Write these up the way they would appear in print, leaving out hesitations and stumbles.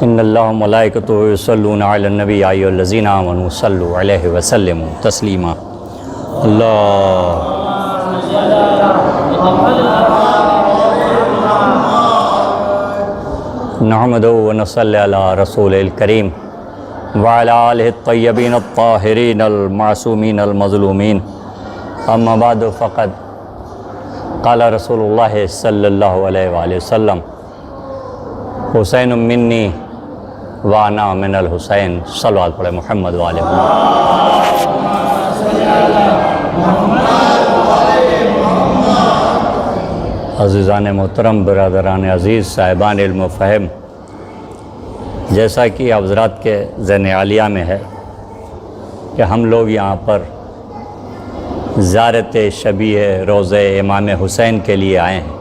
ان اللہ ملائکتہ یصلون علی النبی یا ایھا الذین آمنوا صلوا علیہ وسلموا تسلیما۔ اللہ نحمدہ و نصلی علی رسول الکریم وعلی آلہ الطیبین الطاہرین المعصومین المظلومین، اما بعد فقد قال رسول اللہ صلی اللہ علیہ وآلہ وسلم حسین منی وانا من الحسین۔ صلوات پڑھے محمد والے عزیزان محترم، برادران عزیز، صاحبان علم و فہم، جیسا کہ حضرات کے ذہن عالیہ میں ہے کہ ہم لوگ یہاں پر زیارت شبیہ روضہ امام حسین کے لیے آئے ہیں۔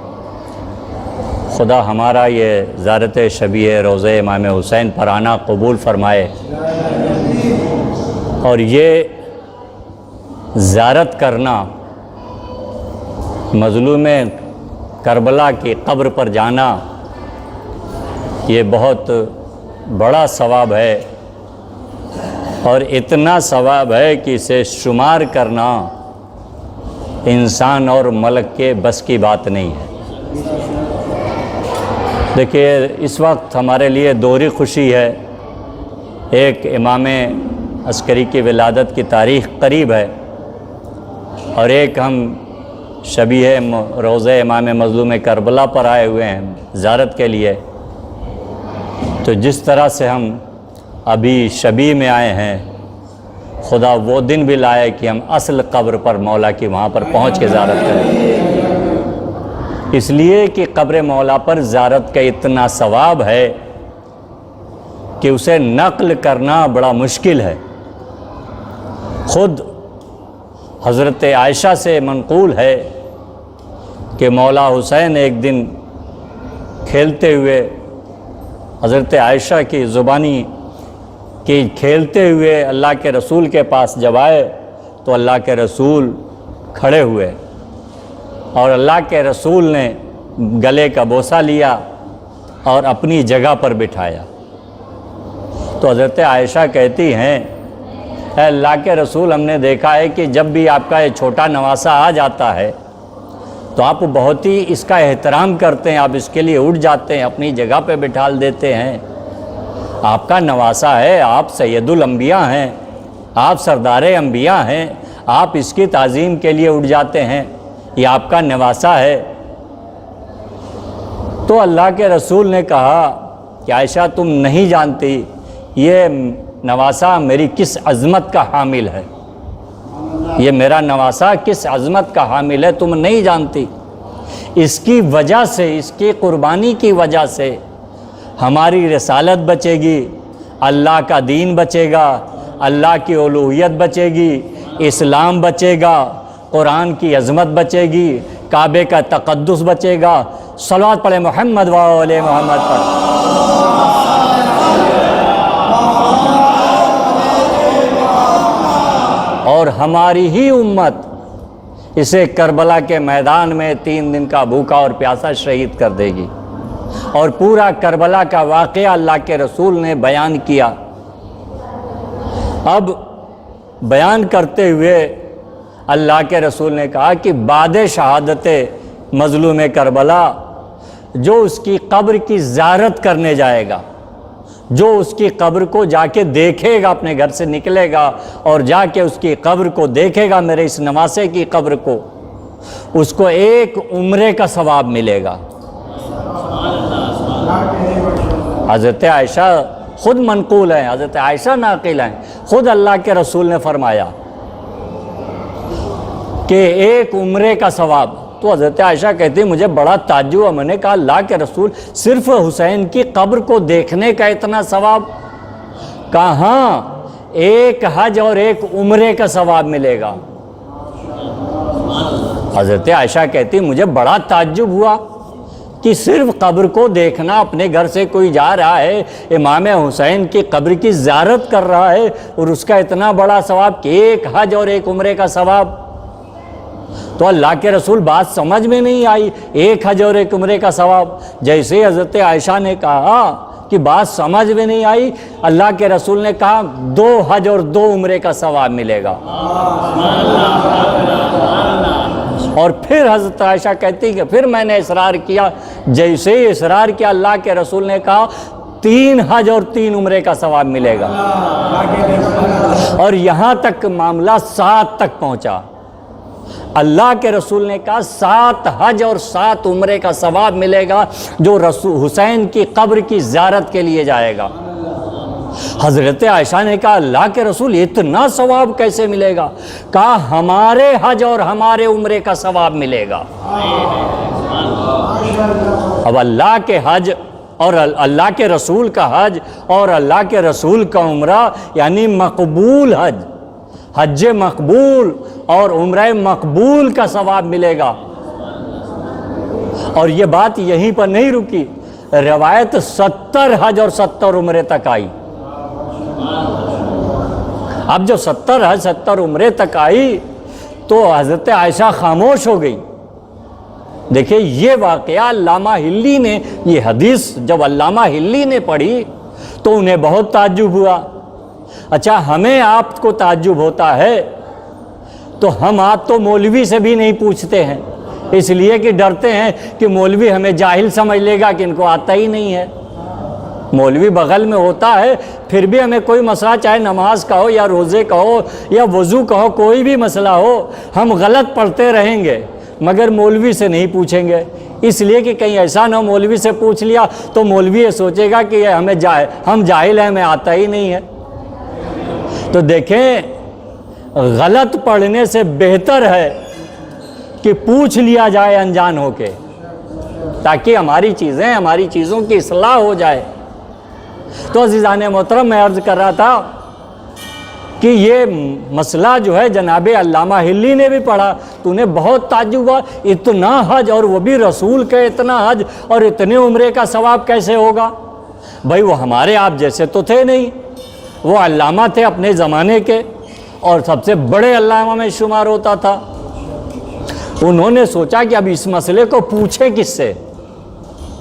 خدا ہمارا یہ زیارت شبیہ روضہ امام حسین پر آنا قبول فرمائے، اور یہ زیارت کرنا، مظلوم کربلا کی قبر پر جانا، یہ بہت بڑا ثواب ہے، اور اتنا ثواب ہے کہ اسے شمار کرنا انسان اور ملک کے بس کی بات نہیں ہے۔ دیکھیے، اس وقت ہمارے لیے دوہری خوشی ہے۔ ایک امام عسکری کی ولادت کی تاریخ قریب ہے، اور ایک ہم شبیہ روضہ امام مظلوم کربلا پر آئے ہوئے ہیں زیارت کے لیے۔ تو جس طرح سے ہم ابھی شبیہ میں آئے ہیں، خدا وہ دن بھی لائے کہ ہم اصل قبر پر مولا کی وہاں پر پہنچ کے زیارت کریں، اس لیے کہ قبر مولا پر زیارت کا اتنا ثواب ہے کہ اسے نقل کرنا بڑا مشکل ہے۔ خود حضرت عائشہ سے منقول ہے کہ مولا حسین ایک دن کھیلتے ہوئے، حضرت عائشہ کی زبانی کہ کھیلتے ہوئے اللہ کے رسول کے پاس جب آئے تو اللہ کے رسول کھڑے ہوئے، اور اللہ کے رسول نے گلے کا بوسہ لیا اور اپنی جگہ پر بٹھایا۔ تو حضرت عائشہ کہتی ہیں، اے اللہ کے رسول، ہم نے دیکھا ہے کہ جب بھی آپ کا یہ چھوٹا نواسہ آ جاتا ہے تو آپ بہت ہی اس کا احترام کرتے ہیں، آپ اس کے لیے اٹھ جاتے ہیں، اپنی جگہ پہ بٹھال دیتے ہیں۔ آپ کا نواسہ ہے، آپ سید الانبیاء ہیں، آپ سردار انبیاء ہیں، آپ اس کی تعظیم کے لیے اٹھ جاتے ہیں، یہ آپ کا نواسہ ہے۔ تو اللہ کے رسول نے کہا کہ عائشہ، تم نہیں جانتی یہ نواسہ میری کس عظمت کا حامل ہے، یہ میرا نواسہ کس عظمت کا حامل ہے، تم نہیں جانتی۔ اس کی وجہ سے، اس کی قربانی کی وجہ سے ہماری رسالت بچے گی، اللہ کا دین بچے گا، اللہ کی الوہیت بچے گی، اسلام بچے گا، قرآن کی عظمت بچے گی، کعبے کا تقدس بچے گا۔ صلوات پڑھے محمد و آل محمد پر۔ اور ہماری ہی امت اسے کربلا کے میدان میں 3 دن کا بھوکا اور پیاسا شہید کر دے گی، اور پورا کربلا کا واقعہ اللہ کے رسول نے بیان کیا۔ اب بیان کرتے ہوئے اللہ کے رسول نے کہا کہ بعد شہادت مظلوم کربلا جو اس کی قبر کی زیارت کرنے جائے گا، جو اس کی قبر کو جا کے دیکھے گا، اپنے گھر سے نکلے گا اور جا کے اس کی قبر کو دیکھے گا، میرے اس نواسے کی قبر کو، اس کو ایک عمرے کا ثواب ملے گا۔ حضرت عائشہ خود منقول ہیں، حضرت عائشہ ناقل ہیں، خود اللہ کے رسول نے فرمایا کہ ایک عمرے کا ثواب۔ تو حضرت عائشہ کہتی مجھے بڑا تعجب ہوا، میں نے کہا اللہ کے رسول، صرف حسین کی قبر کو دیکھنے کا اتنا ثواب؟ کہاں، ایک حج اور ایک عمرے کا ثواب ملے گا۔ حضرت عائشہ کہتی مجھے بڑا تعجب ہوا کہ صرف قبر کو دیکھنا، اپنے گھر سے کوئی جا رہا ہے امام حسین کی قبر کی زیارت کر رہا ہے، اور اس کا اتنا بڑا ثواب کہ ایک حج اور ایک عمرے کا ثواب۔ تو اللہ کے رسول بات سمجھ میں نہیں آئی، ایک حج اور ایک عمرے کا ثواب۔ جیسے حضرت عائشہ نے کہا کہ بات سمجھ میں نہیں آئی؟ اللہ کے رسول نے کہا 2 حج اور 2 عمرے کا ثواب ملے گا۔ اور پھر حضرت عائشہ کہتی کہ پھر میں نے اصرار کیا، جیسے ہی اصرار کیا اللہ کے رسول نے کہا 3 حج اور 3 عمرے کا ثواب ملے گا، اور یہاں تک معاملہ 7 تک پہنچا۔ اللہ کے رسول نے کہا 7 حج اور 7 عمرے کا ثواب ملے گا جو رسول حسین کی قبر کی زیارت کے لیے جائے گا۔ حضرت عائشہ نے کہا اللہ کے رسول اتنا ثواب کیسے ملے گا؟ کہا ہمارے حج اور ہمارے عمرے کا ثواب ملے گا۔ اب اللہ کے حج اور اللہ کے رسول کا حج اور اللہ کے رسول کا عمرہ یعنی مقبول حج، حج مقبول اور عمرہ مقبول کا ثواب ملے گا۔ اور یہ بات یہیں پر نہیں رکی، روایت 70 حج اور 70 عمرے تک آئی۔ اب جو 70 حج 70 عمرے تک آئی تو حضرت عائشہ خاموش ہو گئی۔ دیکھیں یہ واقعہ علامہ ہلی نے، یہ حدیث جب علامہ ہلی نے پڑھی تو انہیں بہت تعجب ہوا۔ اچھا ہمیں آپ کو تعجب ہوتا ہے تو ہم آپ تو مولوی سے بھی نہیں پوچھتے ہیں، اس لیے کہ ڈرتے ہیں کہ مولوی ہمیں جاہل سمجھ لے گا کہ ان کو آتا ہی نہیں ہے۔ مولوی بغل میں ہوتا ہے پھر بھی ہمیں کوئی مسئلہ، چاہے نماز کا ہو یا روزے کا ہو یا وضو کا ہو، کوئی بھی مسئلہ ہو ہم غلط پڑھتے رہیں گے مگر مولوی سے نہیں پوچھیں گے، اس لیے کہ کہیں ایسا نہ ہو مولوی سے پوچھ لیا تو مولوی یہ سوچے گا کہ ہم جاہل ہیں، ہمیں آتا ہی نہیں ہے۔ تو دیکھیں غلط پڑھنے سے بہتر ہے کہ پوچھ لیا جائے انجان ہو کے، تاکہ ہماری چیزوں کی اصلاح ہو جائے۔ تو عزیزان محترم میں عرض کر رہا تھا کہ یہ مسئلہ جو ہے جناب علامہ ہلی نے بھی پڑھا تو انہیں بہت تعجب ہوا، اتنا حج اور وہ بھی رسول کا اتنا حج اور اتنے عمرے کا ثواب کیسے ہوگا؟ بھائی وہ ہمارے آپ جیسے تو تھے نہیں، وہ علامہ تھے اپنے زمانے کے اور سب سے بڑے علامہ میں شمار ہوتا تھا۔ انہوں نے سوچا کہ اب اس مسئلے کو پوچھیں کس سے،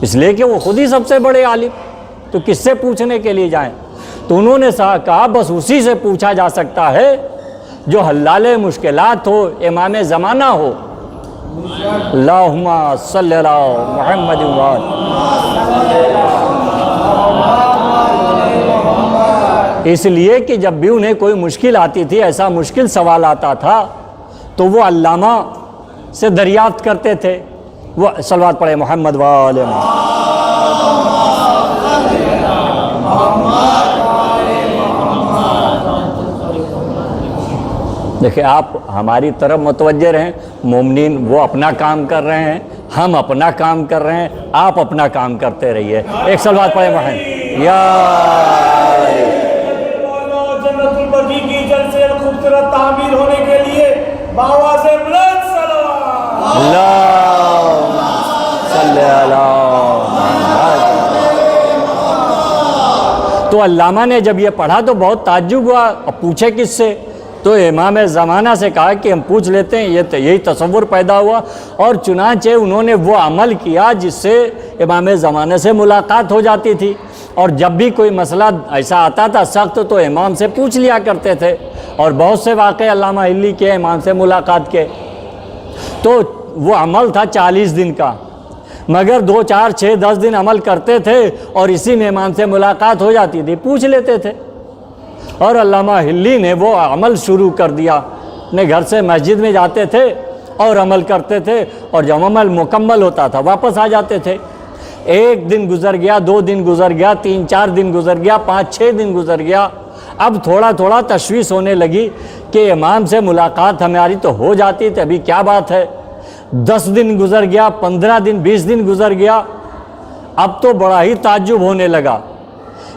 اس لیے کہ وہ خود ہی سب سے بڑے عالم، تو کس سے پوچھنے کے لیے جائیں؟ تو انہوں نے کہا بس اسی سے پوچھا جا سکتا ہے جو حلال مشکلات ہو، امام زمانہ ہو۔ اللہم صلی علی محمد اس لیے کہ جب بھی انہیں کوئی مشکل آتی تھی، ایسا مشکل سوال آتا تھا تو وہ علامہ سے دریافت کرتے تھے۔ وہ صلوات پڑھے محمد وآل محمد۔ دیکھیں آپ ہماری طرف متوجہ رہیں، مومنین وہ اپنا کام کر رہے ہیں، ہم اپنا کام کر رہے ہیں، آپ اپنا کام کرتے رہیے۔ ایک صلوات پڑھے محمد یا جنت البقیع کی جلسے خوبصورت تعمیر ہونے کے لیے باواز بلند صلوات اللہم صلی علی محمد۔ تو علامہ نے جب یہ پڑھا تو بہت تعجب ہوا، اب پوچھے کس سے؟ تو امام زمانہ سے کہا کہ ہم پوچھ لیتے ہیں، یہی تصور پیدا ہوا، اور چنانچہ انہوں نے وہ عمل کیا جس سے امام زمانہ سے ملاقات ہو جاتی تھی، اور جب بھی کوئی مسئلہ ایسا آتا تھا سخت تو امام سے پوچھ لیا کرتے تھے، اور بہت سے واقعے علامہ ہلی کے امام سے ملاقات کے۔ تو وہ عمل تھا 40 دن کا، مگر 2 4 6 10 دن عمل کرتے تھے اور اسی میں امام سے ملاقات ہو جاتی تھی، پوچھ لیتے تھے۔ اور علامہ ہلی نے وہ عمل شروع کر دیا، اپنے گھر سے مسجد میں جاتے تھے اور عمل کرتے تھے، اور جب عمل مکمل ہوتا تھا واپس آ جاتے تھے۔ 1 دن گزر گیا، 2 دن گزر گیا، 3 4 دن گزر گیا، 5 6 دن گزر گیا۔ اب تھوڑا تھوڑا تشویش ہونے لگی کہ امام سے ملاقات ہماری تو ہو جاتی تھی، ابھی کیا بات ہے؟ 10 دن گزر گیا، 15 دن 20 دن گزر گیا۔ اب تو بڑا ہی تعجب ہونے لگا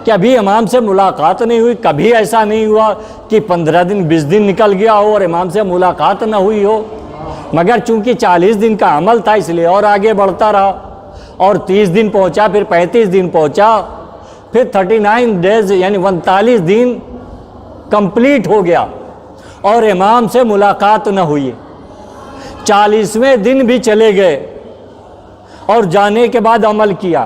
کہ ابھی امام سے ملاقات نہیں ہوئی، کبھی ایسا نہیں ہوا کہ 15 دن 20 دن نکل گیا ہو اور امام سے ملاقات نہ ہوئی ہو، مگر چونکہ 40 دن کا عمل تھا اس لیے اور آگے بڑھتا رہا، اور 30 دن پہنچا، پھر 35 دن پہنچا، پھر 39 ڈیز یعنی 39 دن کمپلیٹ ہو گیا اور امام سے ملاقات نہ ہوئی۔ 40ویں دن بھی چلے گئے اور جانے کے بعد عمل کیا،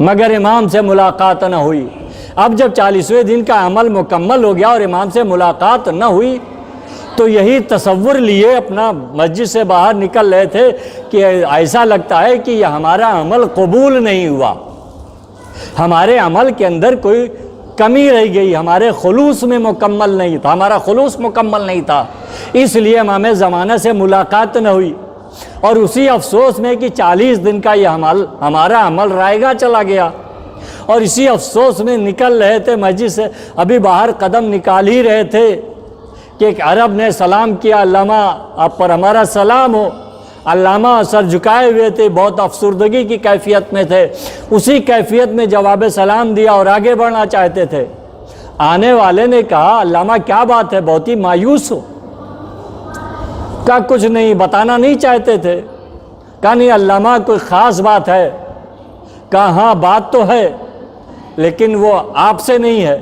مگر امام سے ملاقات نہ ہوئی۔ اب جب 40ویں دن کا عمل مکمل ہو گیا اور امام سے ملاقات نہ ہوئی تو یہی تصور لیے اپنا مسجد سے باہر نکل رہے تھے کہ ایسا لگتا ہے کہ یہ ہمارا عمل قبول نہیں ہوا، ہمارے عمل کے اندر کوئی کمی رہ گئی، ہمارے خلوص میں مکمل نہیں تھا، ہمارا خلوص مکمل نہیں تھا، اس لیے امام زمانہ سے ملاقات نہ ہوئی۔ اور اسی افسوس میں کہ 40 دن کا یہ ہمارا عمل رائگاں چلا گیا، اور اسی افسوس میں نکل رہے تھے مسجد سے، ابھی باہر قدم نکال ہی رہے تھے کہ ایک عرب نے سلام کیا، علامہ آپ پر ہمارا سلام ہو۔ علامہ سر جھکائے ہوئے تھے، بہت افسردگی کی کیفیت میں تھے، اسی کیفیت میں جواب سلام دیا اور آگے بڑھنا چاہتے تھے۔ آنے والے نے کہا علامہ کیا بات ہے، بہت ہی مایوس ہو؟ کہا کچھ نہیں، بتانا نہیں چاہتے تھے؟ کہا نہیں علامہ کوئی خاص بات ہے؟ کہا ہاں بات تو ہے لیکن وہ آپ سے نہیں ہے۔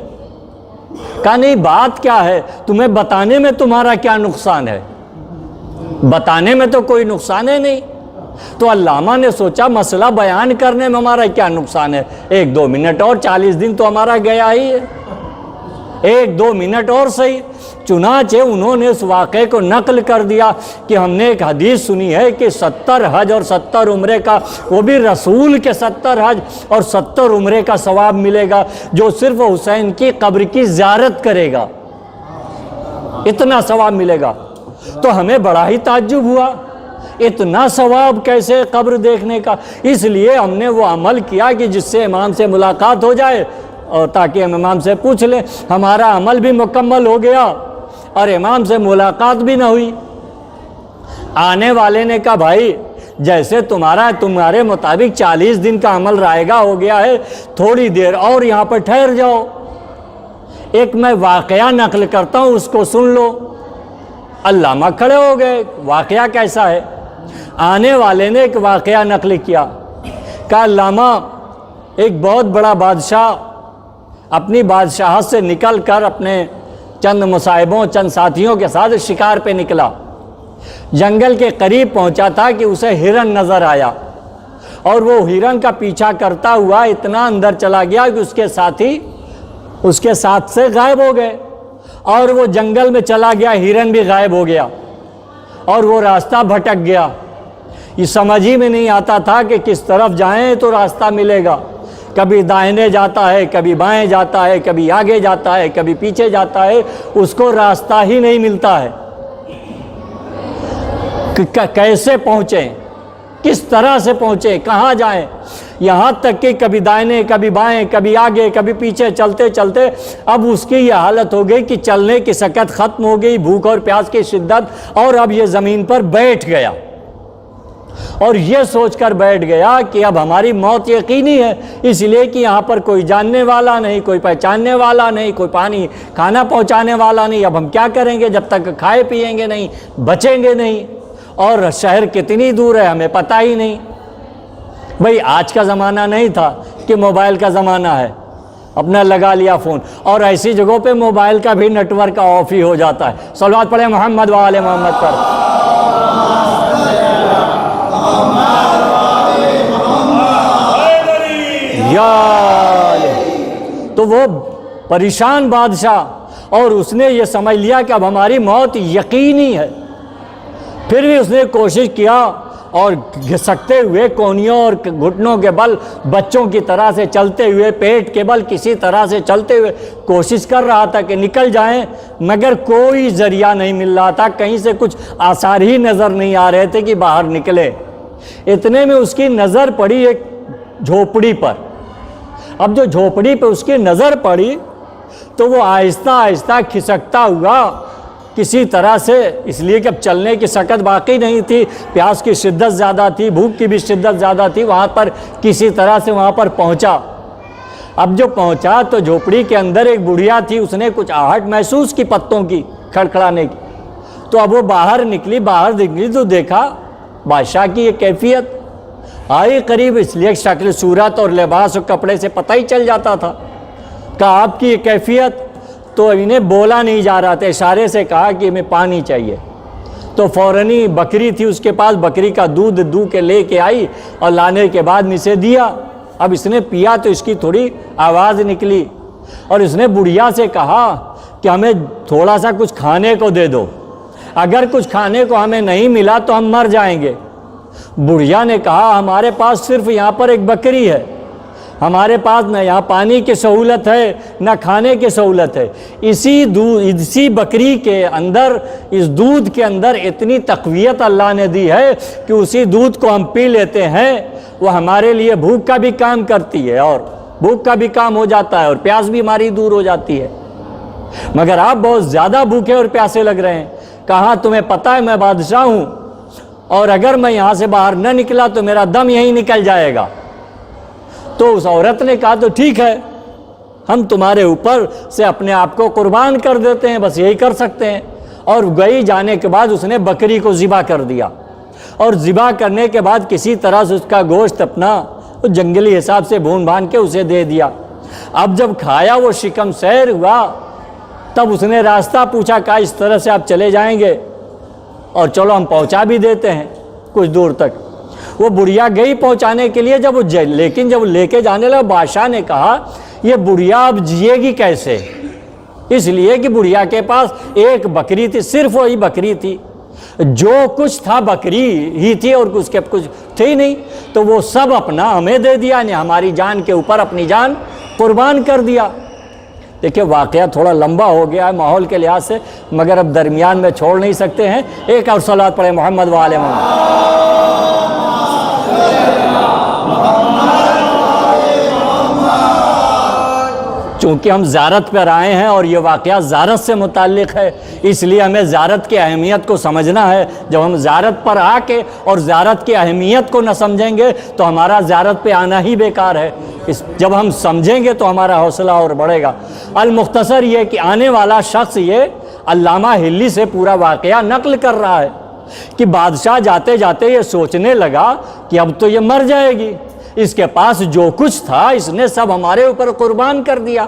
کہا نہیں بات کیا ہے، تمہیں بتانے میں تمہارا کیا نقصان ہے؟ بتانے میں تو کوئی نقصان ہے نہیں۔ تو علامہ نے سوچا مسئلہ بیان کرنے میں ہمارا کیا نقصان ہے، 1-2 منٹ اور، 40 دن تو ہمارا گیا ہی ہے، 1-2 منٹ اور صحیح۔ چنانچہ انہوں نے اس واقعے کو نقل کر دیا کہ ہم نے ایک حدیث سنی ہے کہ 70 حج اور 70 عمرے کا، وہ بھی رسول کے 70 حج اور 70 عمرے کا ثواب ملے گا جو صرف حسین کی قبر کی زیارت کرے گا، اتنا ثواب ملے گا۔ تو ہمیں بڑا ہی تعجب ہوا، اتنا ثواب کیسے قبر دیکھنے کا؟ اس لیے ہم نے وہ عمل کیا کہ جس سے امام سے ملاقات ہو جائے اور تاکہ ہم امام سے پوچھ لیں۔ ہمارا عمل بھی مکمل ہو گیا اور امام سے ملاقات بھی نہ ہوئی۔ آنے والے نے کہا بھائی جیسے تمہارے مطابق 40 دن کا عمل رائگاں ہو گیا ہے، تھوڑی دیر اور یہاں پر ٹھہر جاؤ، ایک میں واقعہ نقل کرتا ہوں اس کو سن لو۔ علامہ کھڑے ہو گئے، واقعہ کیسا ہے؟ آنے والے نے ایک واقعہ نقل کیا، کہا علامہ ایک بہت بڑا بادشاہ اپنی بادشاہت سے نکل کر اپنے چند مصاحبوں چند ساتھیوں کے ساتھ شکار پہ نکلا، جنگل کے قریب پہنچا تھا کہ اسے ہرن نظر آیا اور وہ ہرن کا پیچھا کرتا ہوا اتنا اندر چلا گیا کہ اس کے ساتھی اس کے ساتھ سے غائب ہو گئے اور وہ جنگل میں چلا گیا، ہرن بھی غائب ہو گیا اور وہ راستہ بھٹک گیا۔ یہ سمجھ ہی میں نہیں آتا تھا کہ کس طرف جائیں تو راستہ ملے گا، کبھی دائیں جاتا ہے، کبھی بائیں جاتا ہے، کبھی آگے جاتا ہے، کبھی پیچھے جاتا ہے، اس کو راستہ ہی نہیں ملتا ہے کہ کیسے پہنچیں، کس طرح سے پہنچیں، کہاں جائیں۔ یہاں تک کہ کبھی دائیں کبھی بائیں، کبھی آگے کبھی پیچھے چلتے چلتے اب اس کی یہ حالت ہو گئی کہ چلنے کی سکت ختم ہو گئی، بھوک اور پیاس کی شدت، اور اب یہ زمین پر بیٹھ گیا اور یہ سوچ کر بیٹھ گیا کہ اب ہماری موت یقینی ہے، اس لیے کہ یہاں پر کوئی جاننے والا نہیں، کوئی پہچاننے والا نہیں، کوئی پانی کھانا پہنچانے والا نہیں، اب ہم کیا کریں گے؟ جب تک کھائے پیئیں گے نہیں، بچیں گے نہیں، اور شہر کتنی دور ہے ہمیں پتہ ہی نہیں۔ بھئی آج کا زمانہ نہیں تھا کہ موبائل کا زمانہ ہے، اپنا لگا لیا فون، اور ایسی جگہوں پہ موبائل کا بھی نیٹ ورک آف ہی ہو جاتا ہے۔ صلوات پڑھیں محمد و آل محمد پر۔ تو وہ پریشان بادشاہ، اور اس نے یہ سمجھ لیا کہ اب ہماری موت یقینی ہے، پھر بھی اس نے کوشش کیا اور گھسکتے ہوئے کونیوں اور گھٹنوں کے بل بچوں کی طرح سے چلتے ہوئے، پیٹ کے بل کسی طرح سے چلتے ہوئے کوشش کر رہا تھا کہ نکل جائیں، مگر کوئی ذریعہ نہیں مل رہا تھا، کہیں سے کچھ آثار ہی نظر نہیں آ رہے تھے کہ باہر نکلے۔ اتنے میں اس کی نظر پڑی ایک جھوپڑی پر۔ اب جو جھوپڑی پہ اس کی نظر پڑی تو وہ آہستہ آہستہ کھسکتا ہوا کسی طرح سے، اس لیے کہ اب چلنے کی سکت باقی نہیں تھی، پیاس کی شدت زیادہ تھی، بھوک کی بھی شدت زیادہ تھی، وہاں پر کسی طرح سے وہاں پر پہنچا۔ اب جو پہنچا تو جھوپڑی کے اندر ایک بڑھیا تھی، اس نے کچھ آہٹ محسوس کی پتوں کی کھڑکھڑانے کی، تو اب وہ باہر نکلی تو دیکھا بادشاہ کی یہ کیفیت، آئی قریب، اس لیے شکل صورت اور لباس اور کپڑے سے پتہ ہی چل جاتا تھا۔ کہا آپ کی یہ کیفیت؟ تو انہیں بولا نہیں جا رہا تھا، اشارے سے کہا کہ ہمیں پانی چاہیے۔ تو فوراً بکری تھی اس کے پاس، بکری کا دودھ دو کے لے کے آئی اور لانے کے بعد اسے دیا۔ اب اس نے پیا تو اس کی تھوڑی آواز نکلی اور اس نے بڑھیا سے کہا کہ ہمیں تھوڑا سا کچھ کھانے کو دے دو، اگر کچھ کھانے کو ہمیں نہیں ملا تو ہم مر جائیں گے۔ بڑھیا نے کہا ہمارے پاس صرف یہاں پر ایک بکری ہے، ہمارے پاس نہ یہاں پانی کی سہولت ہے نہ کھانے کی سہولت ہے۔ اسی بکری کے اندر، اس دودھ کے اندر اتنی تقویت اللہ نے دی ہے کہ اسی دودھ کو ہم پی لیتے ہیں، وہ ہمارے لیے بھوک کا بھی کام کرتی ہے اور بھوک کا بھی کام ہو جاتا ہے اور پیاس بھی ہماری دور ہو جاتی ہے۔ مگر آپ بہت زیادہ بھوکے اور پیاسے لگ رہے ہیں۔ کہا تمہیں پتہ ہے میں بادشاہ ہوں اور اگر میں یہاں سے باہر نہ نکلا تو میرا دم یہیں نکل جائے گا۔ تو اس عورت نے کہا تو ٹھیک ہے، ہم تمہارے اوپر سے اپنے آپ کو قربان کر دیتے ہیں، بس یہی کر سکتے ہیں۔ اور گئی، جانے کے بعد اس نے بکری کو ذبح کر دیا اور ذبح کرنے کے بعد کسی طرح سے اس کا گوشت اپنا جنگلی حساب سے بھون بھان کے اسے دے دیا۔ اب جب کھایا وہ شکم سیر ہوا تب اس نے راستہ پوچھا، کہا اس طرح سے آپ چلے جائیں گے اور چلو ہم پہنچا بھی دیتے ہیں کچھ دور تک۔ وہ بڑھیا گئی پہنچانے کے لیے، لیکن جب لے کے جانے لگا بادشاہ نے کہا یہ بڑھیا اب جیے گی کیسے؟ اس لیے کہ بڑھیا کے پاس ایک بکری تھی، صرف وہی بکری تھی، جو کچھ تھا بکری ہی تھی اور اس کے کچھ تھے ہی نہیں، تو وہ سب اپنا ہمیں دے دیا، یعنی ہماری جان کے اوپر اپنی جان قربان کر دیا۔ دیکھیں واقعہ تھوڑا لمبا ہو گیا ہے ماحول کے لحاظ سے، مگر اب درمیان میں چھوڑ نہیں سکتے ہیں۔ ایک اور صلوات پڑھیں محمد و آل محمد۔ چونکہ ہم زیارت پر آئے ہیں اور یہ واقعہ زیارت سے متعلق ہے، اس لیے ہمیں زیارت کی اہمیت کو سمجھنا ہے۔ جب ہم زیارت پر آ کے اور زیارت کی اہمیت کو نہ سمجھیں گے تو ہمارا زیارت پہ آنا ہی بیکار ہے۔ جب ہم سمجھیں گے تو ہمارا حوصلہ اور بڑھے گا۔ المختصر یہ کہ آنے والا شخص یہ علامہ ہلی سے پورا واقعہ نقل کر رہا ہے کہ بادشاہ جاتے جاتے یہ سوچنے لگا کہ اب تو یہ مر جائے گی، اس کے پاس جو کچھ تھا اس نے سب ہمارے اوپر قربان کر دیا۔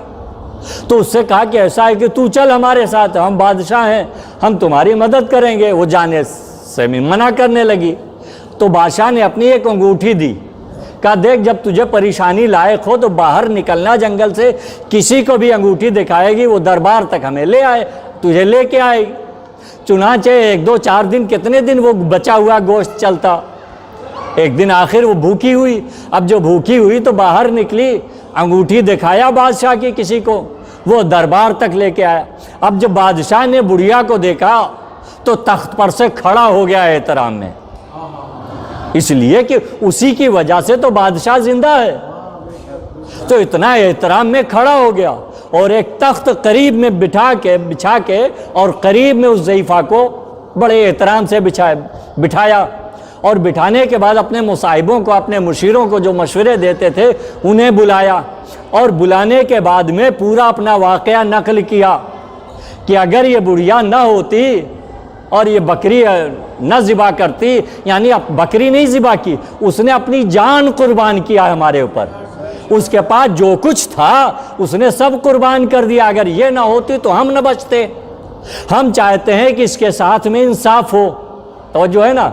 تو اس سے کہا کہ ایسا ہے کہ تو چل ہمارے ساتھ، ہم بادشاہ ہیں، ہم تمہاری مدد کریں گے۔ وہ جانے سے منع کرنے لگی تو بادشاہ نے اپنی ایک انگوٹھی دی، کہا دیکھ جب تجھے پریشانی لائق ہو تو باہر نکلنا جنگل سے، کسی کو بھی انگوٹھی دکھائے گی وہ دربار تک ہمیں لے آئے، تجھے لے کے آئے گی۔ چنانچہ 1-2-4 دن، کتنے دن وہ بچا ہوا گوشت چلتا۔ ایک دن آخر وہ بھوکی ہوئی، اب جو بھوکی ہوئی تو باہر نکلی، انگوٹھی دکھایا بادشاہ کی کسی کو، وہ دربار تک لے کے آیا۔ اب جب بادشاہ نے بڑھیا کو دیکھا تو تخت پر سے کھڑا ہو گیا احترام میں، اس لیے کہ اسی کی وجہ سے تو بادشاہ زندہ ہے، تو اتنا احترام میں کھڑا ہو گیا اور ایک تخت قریب میں بچھا کے اور قریب میں اس ضعیفہ کو بڑے احترام سے بٹھایا اور بٹھانے کے بعد اپنے مصاحبوں کو، اپنے مشیروں کو جو مشورے دیتے تھے انہیں بلایا اور بلانے کے بعد میں پورا اپنا واقعہ نقل کیا کہ اگر یہ بڑھیا نہ ہوتی اور یہ بکری نہ ذبح کرتی، یعنی بکری نہیں ذبح کی، اس نے اپنی جان قربان کیا ہمارے اوپر، اس کے پاس جو کچھ تھا اس نے سب قربان کر دیا، اگر یہ نہ ہوتی تو ہم نہ بچتے۔ ہم چاہتے ہیں کہ اس کے ساتھ میں انصاف ہو۔ توجہ ہے نا،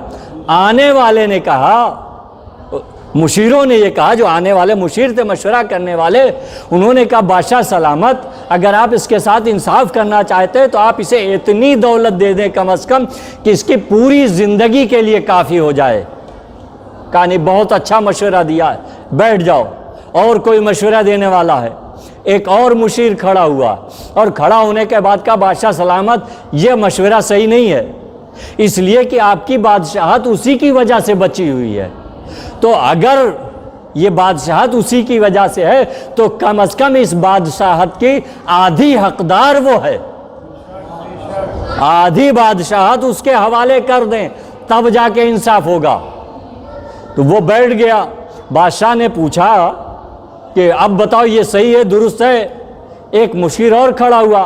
آنے والے نے کہا، مشیروں نے یہ کہا، جو آنے والے مشیر تھے مشورہ کرنے والے، انہوں نے کہا بادشاہ سلامت، اگر آپ اس کے ساتھ انصاف کرنا چاہتے ہیں تو آپ اسے اتنی دولت دے دیں کم از کم کہ اس کی پوری زندگی کے لیے کافی ہو جائے۔ کہا نہیں، بہت اچھا مشورہ دیا ہے، بیٹھ جاؤ۔ اور کوئی مشورہ دینے والا ہے؟ ایک اور مشیر کھڑا ہوا اور کھڑا ہونے کے بعد کہا بادشاہ سلامت، یہ مشورہ صحیح نہیں ہے، اس لیے کہ آپ کی بادشاہت اسی کی وجہ سے بچی ہوئی ہے، تو اگر یہ بادشاہت اسی کی وجہ سے ہے تو کم از کم اس بادشاہت کی آدھی حقدار وہ ہے، آدھی بادشاہت اس کے حوالے کر دیں تب جا کے انصاف ہوگا۔ تو وہ بیٹھ گیا۔ بادشاہ نے پوچھا کہ اب بتاؤ یہ صحیح ہے، درست ہے؟ ایک مشیر اور کھڑا ہوا،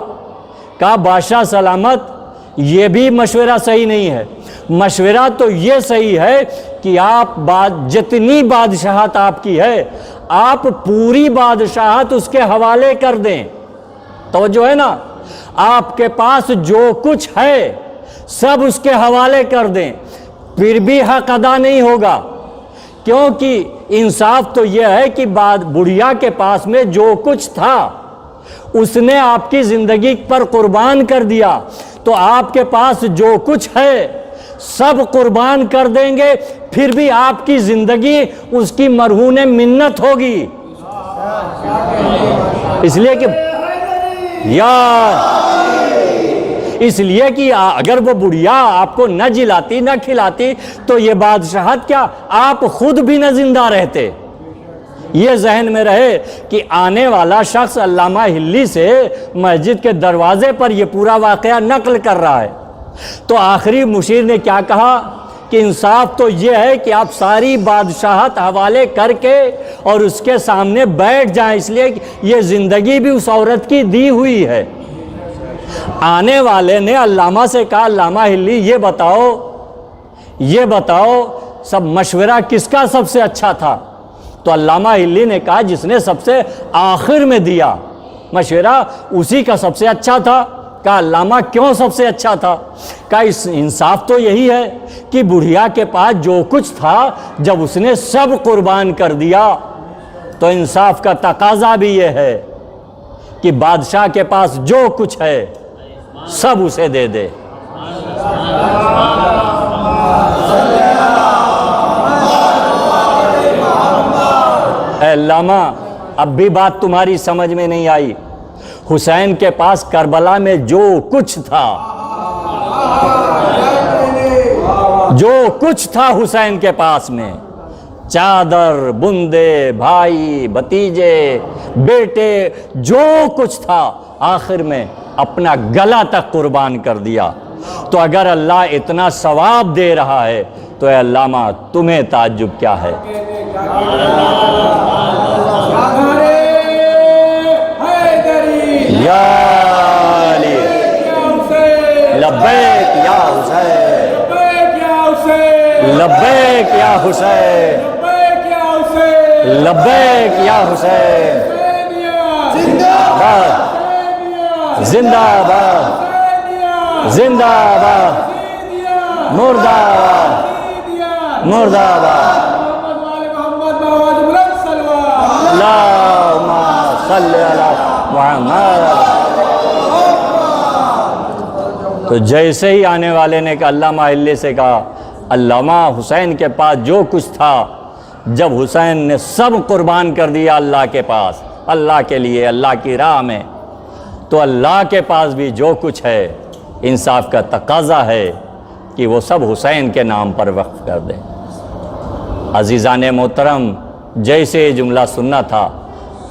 کہا بادشاہ سلامت، یہ بھی مشورہ صحیح نہیں ہے، مشورہ تو یہ صحیح ہے کہ آپ جتنی بادشاہت آپ کی ہے آپ پوری بادشاہت اس کے حوالے کر دیں۔ توجہ ہے نا، آپ کے پاس جو کچھ ہے سب اس کے حوالے کر دیں، پھر بھی حق ادا نہیں ہوگا، کیونکہ انصاف تو یہ ہے کہ بڑھیا کے پاس میں جو کچھ تھا اس نے آپ کی زندگی پر قربان کر دیا، تو آپ کے پاس جو کچھ ہے سب قربان کر دیں گے، پھر بھی آپ کی زندگی اس کی مرہون منت ہوگی، اس لیے کہ اس لیے کہ اگر وہ بڑھیا آپ کو نہ جلاتی نہ کھلاتی تو یہ بادشاہت کیا آپ خود بھی نہ زندہ رہتے۔ یہ ذہن میں رہے کہ آنے والا شخص علامہ ہلی سے مسجد کے دروازے پر یہ پورا واقعہ نقل کر رہا ہے، تو آخری مشیر نے کیا کہا کہ انصاف تو یہ ہے کہ آپ ساری بادشاہت حوالے کر کے اور اس کے سامنے بیٹھ جائیں، اس لیے کہ یہ زندگی بھی اس عورت کی دی ہوئی ہے۔ آنے والے نے علامہ سے کہا علامہ ہلی یہ بتاؤ سب مشورہ کس کا سب سے اچھا تھا؟ تو علامہ ہلی نے کہا جس نے سب سے آخر میں دیا مشورہ اسی کا سب سے اچھا تھا۔ کہا علامہ کیوں سب سے اچھا تھا؟ کہا انصاف تو یہی ہے کہ بڑھیا کے پاس جو کچھ تھا جب اس نے سب قربان کر دیا تو انصاف کا تقاضا بھی یہ ہے کہ بادشاہ کے پاس جو کچھ ہے سب اسے دے دے۔ اے علامہ اب بھی بات تمہاری سمجھ میں نہیں آئی، حسین کے پاس کربلا میں جو کچھ تھا حسین کے پاس میں، چادر، بندے، بھائی، بھتیجے، بیٹے، جو کچھ تھا آخر میں اپنا گلا تک قربان کر دیا۔ تو اگر اللہ اتنا ثواب دے رہا ہے تو اے علامہ تمہیں تعجب کیا ہے؟ یا علی لبیک یا حسین، لبیک یا حسین، لبیک یا حسین، زندہ باد، زندہ باد، زندہ باد، مردہ باد، مردہ باد، اللہم صلی علی محمد۔ تو جیسے ہی آنے والے نے کہا علامہ ہلی سے کہا علامہ حسین کے پاس جو کچھ تھا جب حسین نے سب قربان کر دیا اللہ کے پاس، اللہ کے لیے، اللہ کی راہ میں، تو اللہ کے پاس بھی جو کچھ ہے انصاف کا تقاضا ہے کہ وہ سب حسین کے نام پر وقف کر دیں۔ عزیزان محترم، جیسے یہ جملہ سننا تھا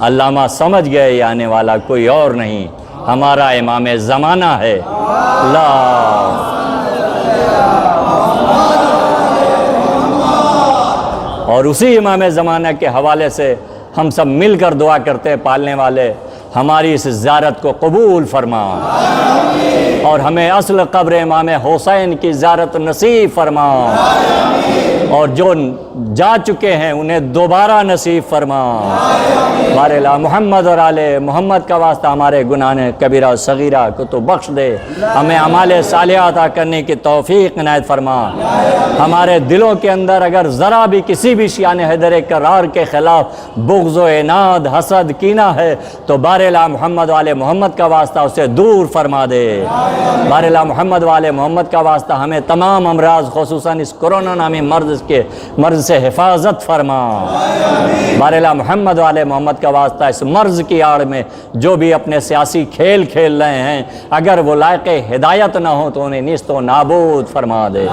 علامہ سمجھ گئے یہ آنے والا کوئی اور نہیں ہمارا امام زمانہ ہے۔ اور اسی امام زمانہ کے حوالے سے ہم سب مل کر دعا کرتے ہیں پالنے والے ہماری اس زیارت کو قبول فرما اور ہمیں اصل قبر امام حسین کی زیارت نصیب فرما، اور جو جا چکے ہیں انہیں دوبارہ نصیب فرما۔ بارے لا محمد اور آل محمد کا واسطہ ہمارے گناہ کبیرہ و صغیرہ کو تو بخش دے، ہمیں اعمال صالحہ عطا کرنے کی توفیق عنایت فرما۔ ہمارے دلوں کے اندر اگر ذرا بھی کسی بھی شیعہ حیدر کرار کے خلاف بغض و عناد، حسد، کینہ ہے تو بارے لا محمد و آل محمد کا واسطہ اسے دور فرما دے۔ بارے لا محمد و آل محمد کا واسطہ ہمیں تمام امراض خصوصاً اس کرونا نامی مرض سے حفاظت فرما۔ بارے لا محمد و آل محمد کا واسطہ اس مرض کی آڑ میں جو بھی اپنے سیاسی کھیل کھیل رہے ہیں اگر وہ لائق ہدایت نہ ہو تو انہیں نیست و نابود فرما دے۔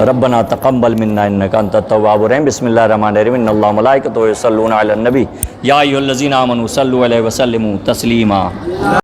ربنا تقبل منا انک انت التواب الرحیم۔ بسم اللہ الرحمن الرحیم۔ ان اللہ ملائکتہ یصلون علی النبی یا ایھا الذین آمنوا صلوا علیہ وسلموا تسلیما۔